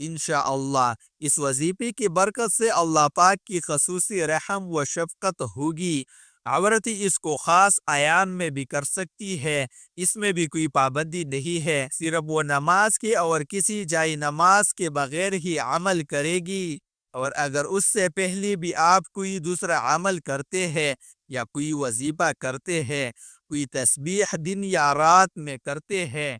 انشاءاللہ اس وظیفے کی برکت سے اللہ پاک کی خصوصی رحم و شفقت ہوگی۔ عورت اس کو خاص ایام میں بھی کر سکتی ہے، اس میں بھی کوئی پابندی نہیں ہے، صرف وہ نماز کے اور کسی جائے نماز کے بغیر ہی عمل کرے گی۔ اور اگر اس سے پہلے بھی آپ کوئی دوسرا عمل کرتے ہیں یا کوئی وظیفہ کرتے ہیں، کوئی تسبیح دن یا رات میں کرتے ہیں،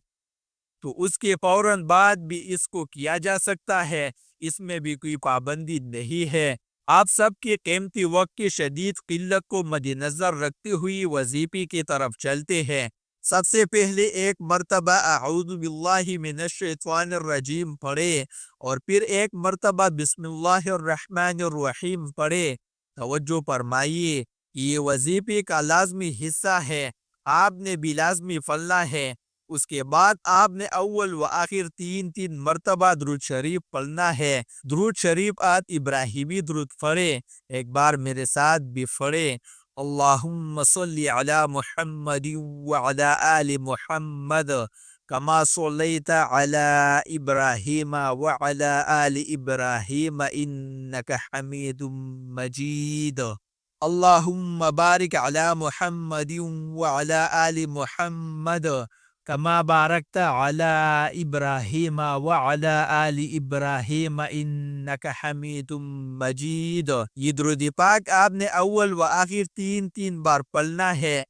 تو اس کے فوراً بعد بھی اس کو کیا جا سکتا ہے، اس میں بھی کوئی پابندی نہیں ہے۔ آپ سب کے قیمتی وقت کی شدید قلت کو مد نظر رکھتے ہوئے وظیفے کی طرف چلتے ہیں۔ سب سے پہلے ایک مرتبہ اعوذ باللہ من الشیطان الرجیم پڑھے اور پھر ایک مرتبہ بسم اللہ الرحمن الرحیم پڑھے۔ توجہ فرمائیے، یہ وظیفے کا لازمی حصہ ہے، آپ نے بھی لازمی پڑھنا ہے۔ اس کے بعد آپ نے اول و آخر تین مرتبہ درود شریف پڑھنا ہے۔ درود شریف آپ ابراہیمی درود پڑھے، ایک بار میرے ساتھ بھی پڑھے۔ اللہم صلی علی محمد وعلی آل محمد کما صلیت علی ابراہیم وعلی آل ابراہیم انک حمید مجید۔ اللہم بارک علی محمد وعلی آل محمد کما بارکت علی ابراہیم وعلی آل ابراہیم انک حمید مجید۔ یہ درود پاک آپ نے اول و آخر تین بار پڑھنا ہے،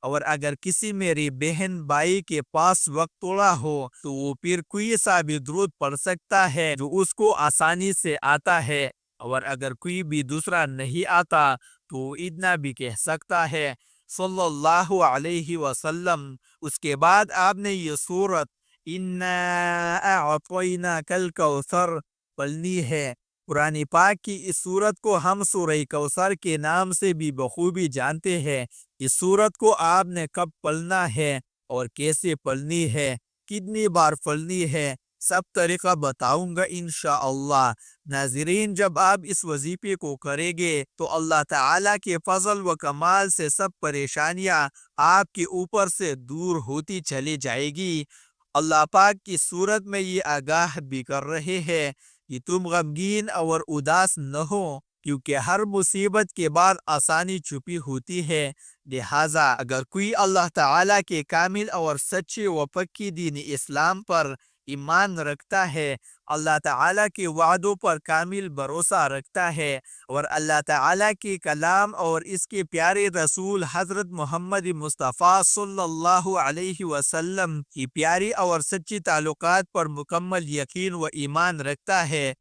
اور اگر کسی میری بہن بھائی کے پاس وقت تھوڑا ہو تو وہ پھر کوئی سا بھی درود پڑھ سکتا ہے جو اس کو آسانی سے آتا ہے، اور اگر کوئی بھی دوسرا نہیں آتا تو اتنا بھی کہہ سکتا ہے صلی اللہ علیہ وسلم۔ اس کے بعد آپ نے یہ سورت اِنَّا أَعْطَيْنَاكَ الْكَوْثَرَ پڑھنی ہے۔ قرآن پاک کی اس سورت کو ہم سورہ کوثر کے نام سے بھی بخوبی جانتے ہیں۔ اس سورت کو آپ نے کب پڑھنا ہے اور کیسے پڑھنی ہے، کتنی بار پڑھنی ہے، سب طریقہ بتاؤں گا انشاءاللہ۔ ناظرین، جب آپ اس وظیفے کو کریں گے تو اللہ تعالیٰ کے فضل و کمال سے سب پریشانیاں آپ کے اوپر سے دور ہوتی چلی جائے گی۔ اللہ پاک کی صورت میں یہ آگاہ بھی کر رہے ہیں کہ تم غمگین اور اداس نہ ہو، کیونکہ ہر مصیبت کے بعد آسانی چھپی ہوتی ہے۔ لہٰذا اگر کوئی اللہ تعالیٰ کے کامل اور سچے و پکی دین اسلام پر ایمان رکھتا ہے، اللہ تعالیٰ کے وعدوں پر کامل بھروسہ رکھتا ہے، اور اللہ تعالیٰ کے کلام اور اس کے پیارے رسول حضرت محمد مصطفیٰ صلی اللہ علیہ وسلم کی پیاری اور سچی تعلقات پر مکمل یقین و ایمان رکھتا ہے،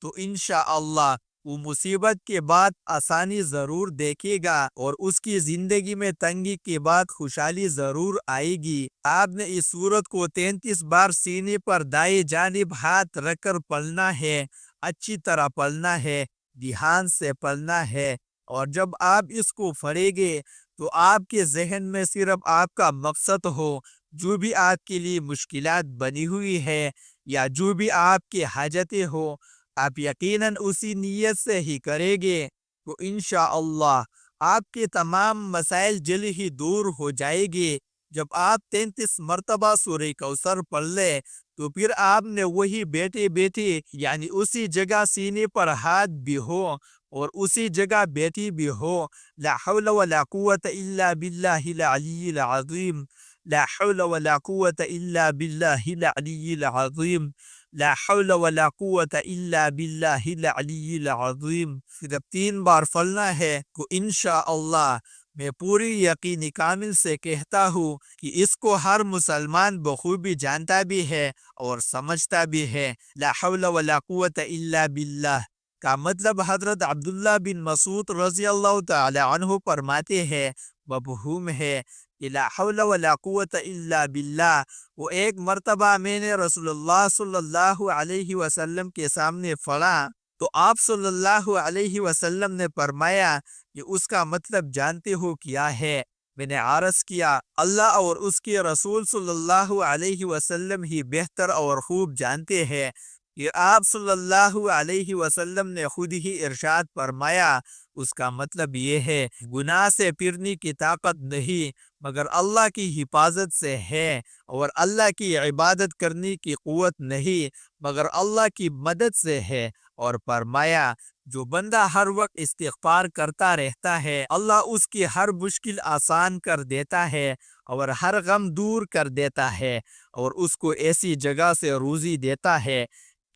تو انشاءاللہ وہ مصیبت کے بعد آسانی ضرور دیکھے گا، اور اس کی زندگی میں تنگی کے بعد خوشحالی ضرور آئے گی۔ آپ نے اس سورت کو 33 بار سینے پر دائیں جانب ہاتھ رکھ کر پڑھنا ہے، اچھی طرح پڑھنا ہے، دھیان سے پڑھنا ہے، اور جب آپ اس کو پڑھیں گے تو آپ کے ذہن میں صرف آپ کا مقصد ہو، جو بھی آپ کے لیے مشکلات بنی ہوئی ہے یا جو بھی آپ کے حاجتیں ہو، آپ یقیناً اسی نیت سے ہی کریں گے تو انشاءاللہ آپ کے تمام مسائل جلد ہی دور ہو جائے گے۔ جب آپ 33 مرتبہ سورہ کوثر پڑھ لیں تو پھر آپ نے وہی بیٹھے بیٹھے یعنی اسی جگہ سینے پر ہاتھ بھی ہو اور اسی جگہ بیٹھی بھی ہو، لا حول ولا قوت الا باللہ العلی العظیم، لا حول ولا قوت الا باللہ العلی العظیم، لا حول ولا قوت الا باللہ العلی العظیم، صرف 3 بار پڑھنا ہے تو انشاءاللہ میں پوری یقین کامل سے کہتا ہوں کہ اس کو ہر مسلمان بخوبی جانتا بھی ہے اور سمجھتا بھی ہے۔ لا حول ولا قوت الا باللہ کا مطلب حضرت عبداللہ بن مسعود رضی اللہ تعالی عنہ فرماتے ہیں، مفہوم ہے کہ لا حول ولا قوت الا باللہ۔ وہ ایک مرتبہ میں نے رسول اللہ صلی اللہ علیہ وسلم کے سامنے پڑھا تو آپ صلی اللہ علیہ وسلم نے فرمایا کہ اس کا مطلب جانتے ہو کیا ہے؟ میں نے عرض کیا، اللہ اور اس کے رسول صلی اللہ علیہ وسلم ہی بہتر اور خوب جانتے ہیں۔ یہ آپ صلی اللہ علیہ وسلم نے خود ہی ارشاد فرمایا، اس کا مطلب یہ ہے گناہ سے پھرنے کی طاقت نہیں مگر اللہ کی حفاظت سے ہے، اور اللہ کی عبادت کرنے کی قوت نہیں مگر اللہ کی مدد سے ہے۔ اور فرمایا جو بندہ ہر وقت استغفار کرتا رہتا ہے اللہ اس کی ہر مشکل آسان کر دیتا ہے اور ہر غم دور کر دیتا ہے، اور اس کو ایسی جگہ سے روزی دیتا ہے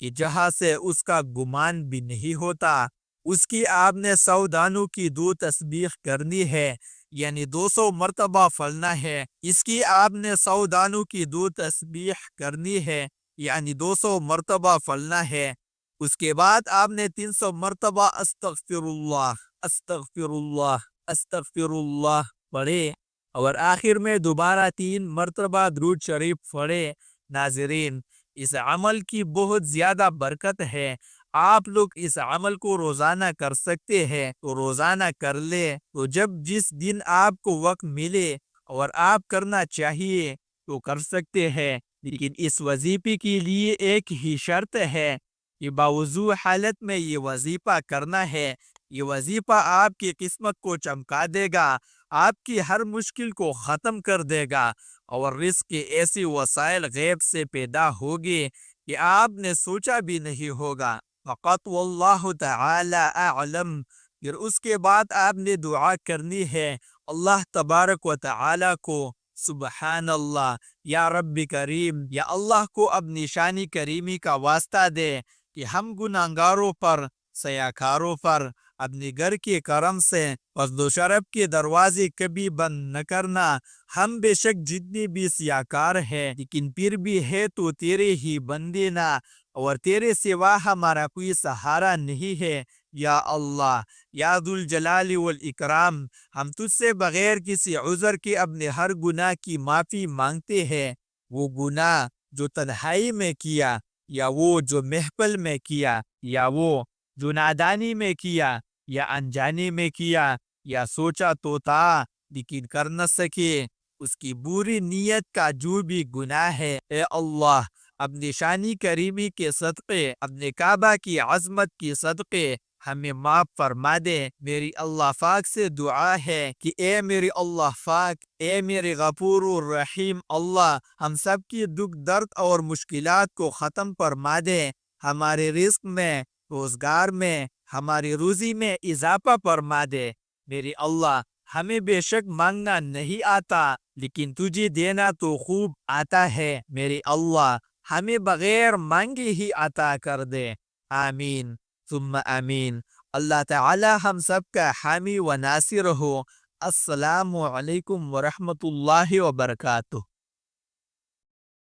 کہ جہاں سے اس کا گمان بھی نہیں ہوتا۔ اس کی آپ نے 100 دانوں کی 2 تسبیح کرنی ہے، یعنی 200 مرتبہ پڑھنا ہے۔ اس کی آپ نے 100 دانوں کی 2 تسبیح کرنی ہے، یعنی 200 مرتبہ پڑھنا ہے۔ اس کے بعد آپ نے 300 مرتبہ استغفر اللہ، استغفر اللہ، استغفر اللہ پڑھے، اور آخر میں دوبارہ 3 مرتبہ درود شریف پڑھے۔ ناظرین، اس عمل کی بہت زیادہ برکت ہے۔ آپ لوگ اس عمل کو روزانہ کر سکتے ہیں تو روزانہ کر لے، تو جس دن آپ کو وقت ملے اور آپ کرنا چاہیے تو کر سکتے ہیں، لیکن اس وظیفے کے لیے ایک ہی شرط ہے کہ باوضو حالت میں یہ وظیفہ کرنا ہے۔ یہ وظیفہ آپ کی قسمت کو چمکا دے گا، آپ کی ہر مشکل کو ختم کر دے گا، اور رزق کے ایسی وسائل غیب سے پیدا ہوگی کہ آپ نے سوچا بھی نہیں ہوگا۔ فقط واللہ تعالی اعلم۔ پھر اس کے بعد آپ نے دعا کرنی ہے اللہ تبارک و تعالی کو، سبحان اللہ، یا رب کریم، یا اللہ کو اپنی شان کریمی کا واسطہ دے کہ ہم گناہگاروں پر، سیاکاروں پر اپنے گھر کے کرم سے فضل و شرف کے دروازے کبھی بند نہ کرنا۔ ہم بے شک جتنے بھی سیاکار ہیں لیکن پھر بھی ہے تو تیرے ہی بندے نا، اور تیرے سوا ہمارا کوئی سہارا نہیں ہے۔ یا اللہ، یا ذوالجلال والاکرام، ہم تجھ سے بغیر کسی عذر کے اپنے ہر گناہ کی معافی مانگتے ہیں۔ وہ گناہ جو تنہائی میں کیا، یا وہ جو محفل میں کیا، یا وہ جو نادانی میں کیا، یا انجانے میں کیا، یا سوچا تو تھا لیکن کر نہ سکے، اس کی بری نیت کا جو بھی گناہ ہے، اے اللہ اپنی شانی کریمی کے صدقے، اپنے کعبہ کی عظمت کی صدقے ہمیں معاف فرما دے۔ میری اللہ پاک سے دعا ہے کہ اے میری اللہ پاک، اے میرے غفور الرحیم اللہ، ہم سب کی دکھ درد اور مشکلات کو ختم فرما دے، ہمارے رزق میں، روزگار میں، ہماری روزی میں اضافہ فرما دے۔ میری اللہ، ہمیں بے شک مانگنا نہیں آتا لیکن تجھے دینا تو خوب آتا ہے۔ میرے اللہ، ہمیں بغیر مانگے ہی عطا کر دے۔ آمین ثم آمین۔ اللہ تعالی ہم سب کا حامی و ناصر ہو۔ السلام علیکم ورحمۃ اللہ وبرکاتہ۔